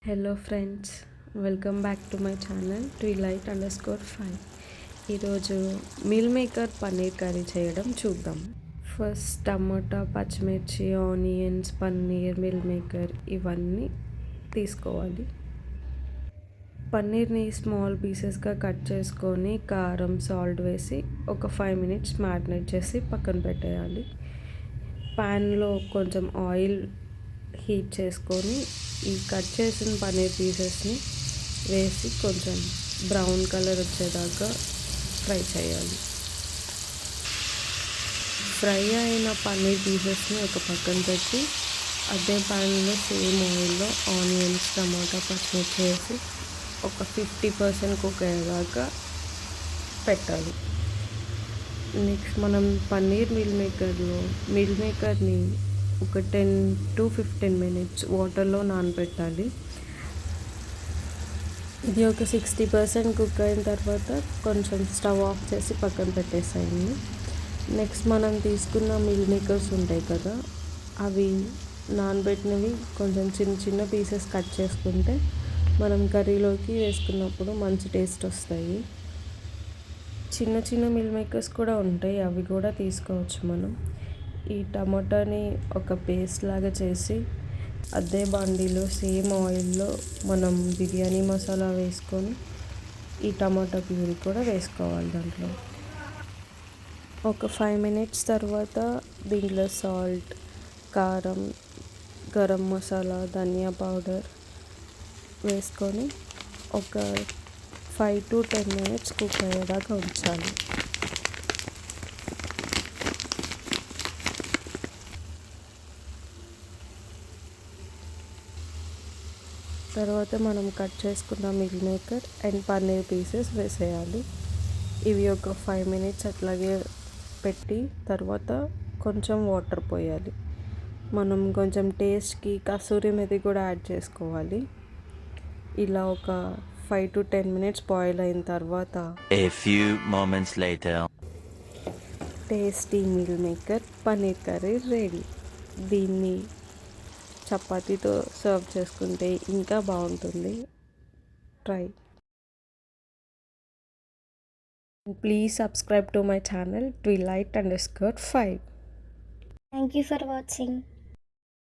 Hello friends, welcome back to my channel twilight_5. ఈరోజు meal maker paneer curry చేయడం చూద్దాం. First టమాటా, పచ్చిమిర్చి, ఆనియన్స్, పన్నీర్, మీల్ మేకర్ ఇవన్నీ తీసుకోవాలి. పన్నీర్ని స్మాల్ పీసెస్గా కట్ చేసుకొని కారం, సాల్ట్ వేసి ఒక 5 minutes మ్యారినేట్ చేసి పక్కన పెట్టేయాలి. ప్యాన్లో కొంచెం ఆయిల్ హీట్ చేసుకొని ఈ కట్ చేసిన పన్నీర్ పీసెస్ని వేసి కొంచెం బ్రౌన్ కలర్ వచ్చేదాకా ఫ్రై చేయాలి. ఫ్రై అయిన పన్నీర్ పీసెస్ని ఒక పక్కన పెట్టి అదే ప్యాన్లో సేమ్ ఆయిల్లో ఆనియన్స్, టమాటా, పచ్చిమిర్చి వేసి ఒక 50% కుక్ అయ్యేదాకా పెట్టాలి. నెక్స్ట్ మనం పన్నీర్ మీల్ మేకర్ని ఒక 10 to 15 minutes వాటర్లో నానబెట్టాలి. ఇది ఒక 60% కుక్ అయిన తర్వాత కొంచెం స్టవ్ ఆఫ్ చేసి పక్కన పెట్టేసేయండి. నెక్స్ట్ మనం తీసుకున్న మీల్ మేకర్స్ ఉంటాయి కదా, అవి నానబెట్టినవి కొంచెం చిన్న చిన్న పీసెస్ కట్ చేసుకుంటే మనం కర్రీలోకి వేసుకున్నప్పుడు మంచి టేస్ట్ వస్తాయి. చిన్న చిన్న మీల్ మేకర్స్ కూడా ఉంటాయి, అవి కూడా తీసుకోవచ్చు మనం. ఈ టమాటాని ఒక పేస్ట్ లాగా చేసి అదే బాండీలో సేమ్ ఆయిల్లో మనం బిర్యానీ మసాలా వేసుకొని ఈ టమాటా ప్యూరీ కూడా వేసుకోవాలి. దాంట్లో ఒక 5 minutes తర్వాత దీంట్లో సాల్ట్, కారం, గరం మసాలా, ధనియా పౌడర్ వేసుకొని ఒక 5 to 10 minutes కుక్ అయ్యేదాకా ఉంచాలి. తర్వాత మనం కట్ చేసుకున్న meal maker and paneer pieces వేసేయాలి. ఇవి ఒక 5 minutes అట్లాగే పెట్టి తర్వాత కొంచెం వాటర్ పోయాలి. మనం కొంచెం టేస్ట్కి కసూరి మెతి కూడా యాడ్ చేసుకోవాలి. ఇలా ఒక 5 to 10 minutes బాయిల్ అయిన తర్వాత A few moments later. Tasty meal maker paneer curry ready. దీన్ని చపాతీతో సర్వ్ చేసుకుంటే ఇంకా బాగుంటుంది. Try. Please subscribe to my channel twilight_5. Thank you for watching.